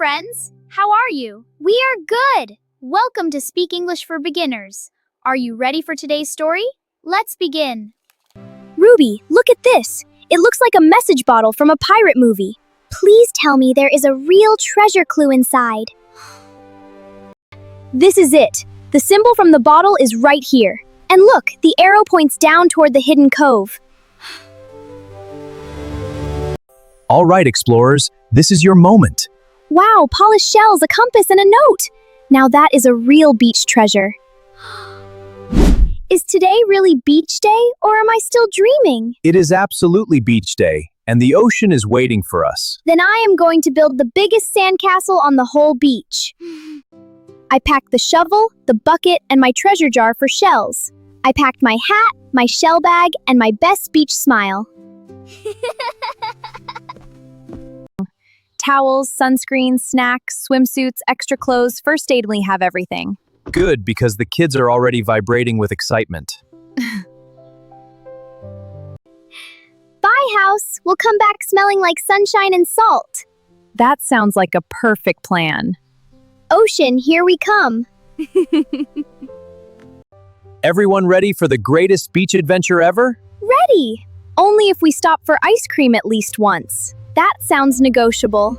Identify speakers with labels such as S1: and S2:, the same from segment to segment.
S1: friends. How are you? We are good. Welcome to Speak English for Beginners. Are you ready for today's story? Let's begin.
S2: Ruby, look at this. It looks like a message bottle from a pirate movie. Please tell me there is a real treasure clue inside. This is it. The symbol from the bottle is right here. And look, the arrow points down toward the hidden cove.
S3: All right, explorers, this is your moment.
S2: Wow, polished shells, a compass, and a note. Now that is a real beach treasure. Is today really beach day, or am I still dreaming?
S3: It is absolutely beach day, and the ocean is waiting for us.
S2: Then I am going to build the biggest sandcastle on the whole beach. I packed the shovel, the bucket, and my treasure jar for shells. I packed my hat, my shell bag, and my best beach smile. Towels, sunscreen, snacks, swimsuits, extra clothes, first aid, we have everything.
S3: Good, because the kids are already vibrating with excitement.
S2: Bye, house. We'll come back smelling like sunshine and salt.
S4: That sounds like a perfect plan.
S2: Ocean, here we come.
S3: Everyone ready for the greatest beach adventure ever?
S2: Ready. Only if we stop for ice cream at least once. That sounds negotiable.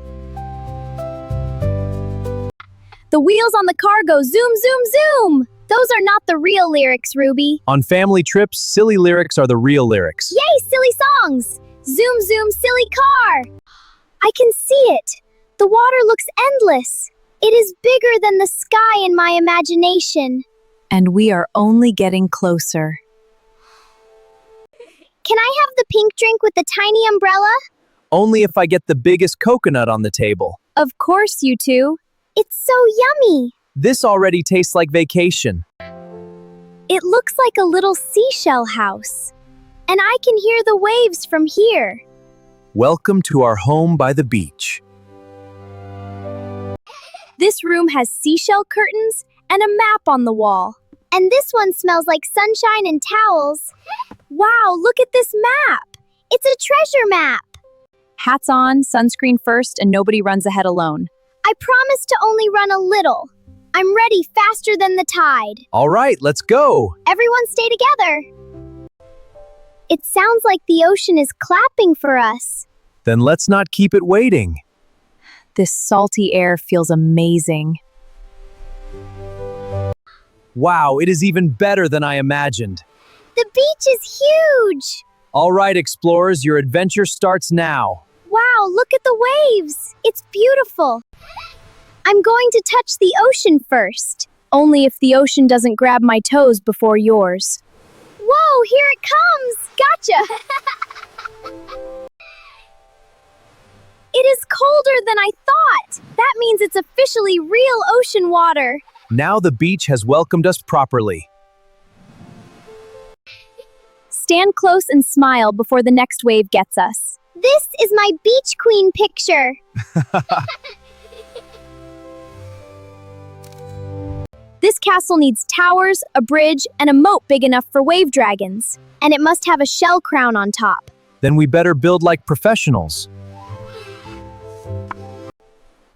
S2: The wheels on the car go zoom, zoom, zoom. Those are not the real lyrics, Ruby.
S3: On family trips, silly lyrics are the real lyrics.
S2: Yay, silly songs! Zoom, zoom, silly car! I can see it. The water looks endless. It is bigger than the sky in my imagination.
S4: And we are only getting closer.
S2: Can I have the pink drink with the tiny umbrella?
S3: Only if I get the biggest coconut on the table.
S2: Of course, you two. It's so yummy.
S3: This already tastes like vacation.
S2: It looks like a little seashell house. And I can hear the waves from here.
S3: Welcome to our home by the beach.
S2: This room has seashell curtains and a map on the wall. And this one smells like sunshine and towels. Wow, look at this map. It's a treasure map.
S4: Hats on, sunscreen first, and nobody runs ahead alone.
S2: I promise to only run a little. I'm ready faster than the tide.
S3: All right, let's go.
S2: Everyone stay together. It sounds like the ocean is clapping for us.
S3: Then let's not keep it waiting.
S4: This salty air feels amazing.
S3: Wow, it is even better than I imagined.
S2: The beach is huge.
S3: All right, explorers, your adventure starts now.
S2: Wow, look at the waves. It's beautiful. I'm going to touch the ocean first.
S4: Only if the ocean doesn't grab my toes before yours.
S2: Whoa, here it comes. Gotcha. It is colder than I thought. That means it's officially real ocean water.
S3: Now the beach has welcomed us properly.
S4: Stand close and smile before the next wave gets us.
S2: This is my beach queen picture.
S4: This castle needs towers, a bridge, and a moat big enough for wave dragons.
S2: And it must have a shell crown on top.
S3: Then we better build like professionals.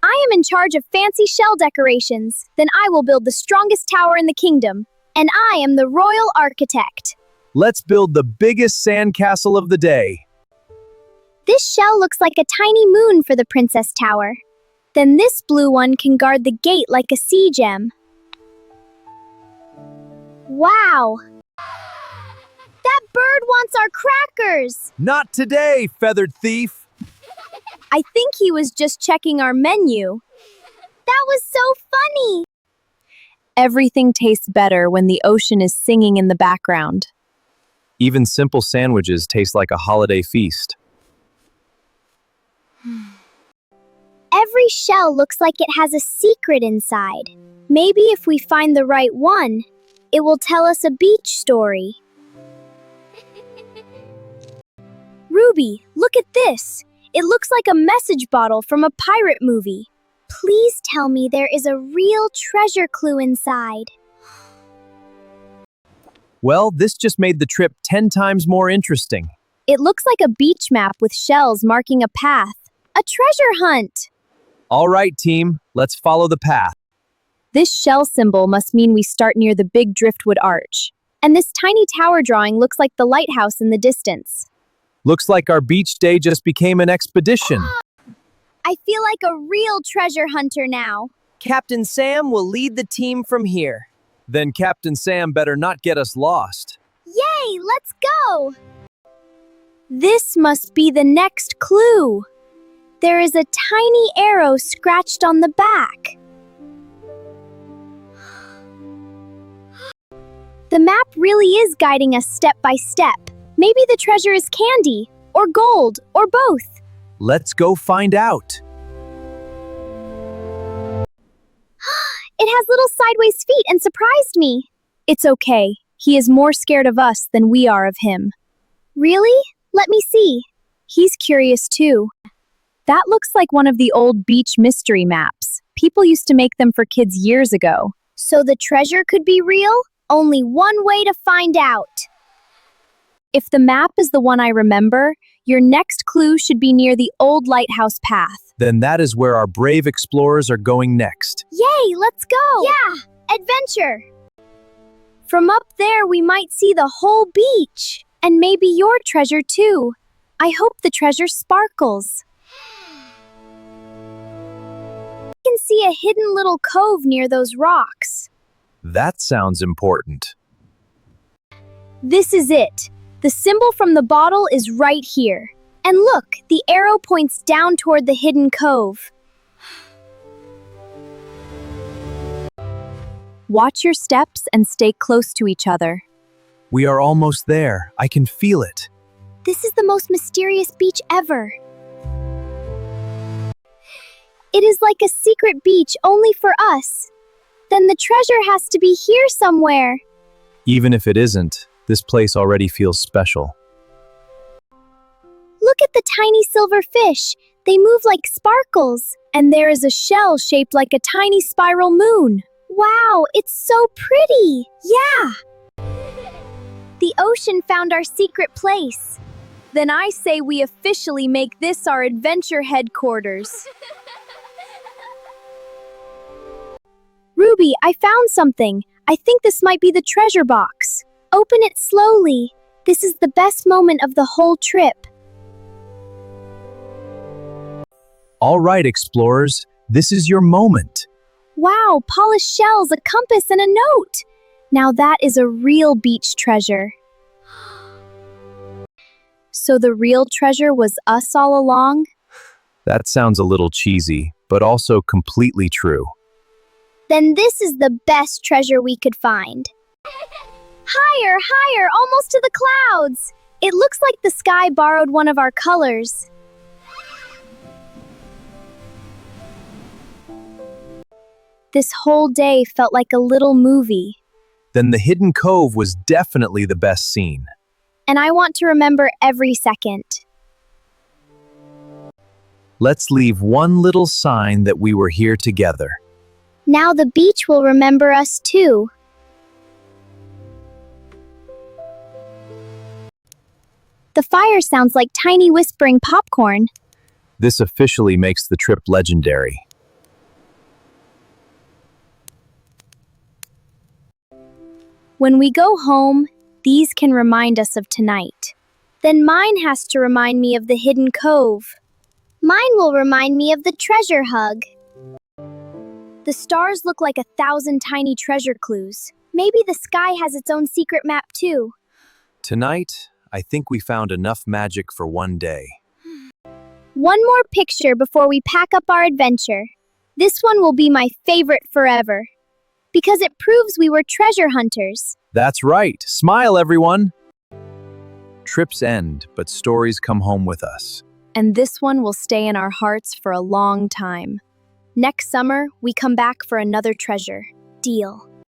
S2: I am in charge of fancy shell decorations. Then I will build the strongest tower in the kingdom. And I am the royal architect.
S3: Let's build the biggest sandcastle of the day.
S2: This shell looks like a tiny moon for the princess tower. Then this blue one can guard the gate like a sea gem. Wow! That bird wants our crackers!
S3: Not today, feathered thief!
S2: I think he was just checking our menu. That was so funny!
S4: Everything tastes better when the ocean is singing in the background.
S3: Even simple sandwiches taste like a holiday feast.
S2: Every shell looks like it has a secret inside. Maybe if we find the right one, it will tell us a beach story. Ruby, look at this. It looks like a message bottle from a pirate movie. Please tell me there is a real treasure clue inside.
S3: Well, this just made the trip 10 times more interesting.
S2: It looks like a beach map with shells marking a path. A treasure hunt!
S3: All right, team, let's follow the path.
S4: This shell symbol must mean we start near the big driftwood arch. And this tiny tower drawing looks like the lighthouse in the distance.
S3: Looks like our beach day just became an expedition.
S2: I feel like a real treasure hunter now.
S5: Captain Sam will lead the team from here.
S3: Then Captain Sam better not get us lost.
S2: Yay, let's go!
S4: This must be the next clue. There is a tiny arrow scratched on the back. The map really is guiding us step by step. Maybe the treasure is candy, or gold, or both.
S3: Let's go find out.
S4: It has little sideways feet and surprised me. It's okay. He is more scared of us than we are of him.
S2: Really? Let me see.
S4: He's curious too. That looks like one of the old beach mystery maps. People used to make them for kids years ago.
S2: So the treasure could be real? Only one way to find out.
S4: If the map is the one I remember, your next clue should be near the old lighthouse path.
S3: Then that is where our brave explorers are going next.
S2: Yay, let's go! Yeah, adventure!
S4: From up there, we might see the whole beach. And maybe your treasure too. I hope the treasure sparkles. I can see a hidden little cove near those rocks.
S3: That sounds important.
S4: This is it. The symbol from the bottle is right here. And look, the arrow points down toward the hidden cove. Watch your steps and stay close to each other.
S3: We are almost there. I can feel it.
S2: This is the most mysterious beach ever. It is like a secret beach only for us. Then the treasure has to be here somewhere.
S3: Even if it isn't, this place already feels special.
S2: Look at the tiny silver fish. They move like sparkles.
S4: And there is a shell shaped like a tiny spiral moon.
S2: Wow, it's so pretty.
S4: Yeah!
S2: The ocean found our secret place.
S4: Then I say we officially make this our adventure headquarters. Ruby, I found something. I think this might be the treasure box.
S2: Open it slowly. This is the best moment of the whole trip.
S3: All right, explorers, this is your moment.
S4: Wow, polished shells, a compass, and a note. Now that is a real beach treasure. So the real treasure was us all along?
S3: That sounds a little cheesy, but also completely true.
S2: Then this is the best treasure we could find. Higher, higher, almost to the clouds.
S4: It looks like the sky borrowed one of our colors. This whole day felt like a little movie.
S3: Then the hidden cove was definitely the best scene.
S4: And I want to remember every second.
S3: Let's leave one little sign that we were here together.
S2: Now the beach will remember us too.
S4: The fire sounds like tiny whispering popcorn.
S3: This officially makes the trip legendary.
S4: When we go home, these can remind us of tonight.
S2: Then mine has to remind me of the hidden cove. Mine will remind me of the treasure hug.
S4: The stars look like 1,000 tiny treasure clues.
S2: Maybe the sky has its own secret map too.
S3: Tonight, I think we found enough magic for one day.
S2: One more picture before we pack up our adventure. This one will be my favorite forever. Because it proves we were treasure hunters.
S3: That's right. Smile, everyone. Trips end, but stories come home with us.
S4: And this one will stay in our hearts for a long time. Next summer, we come back for another treasure.
S2: Deal.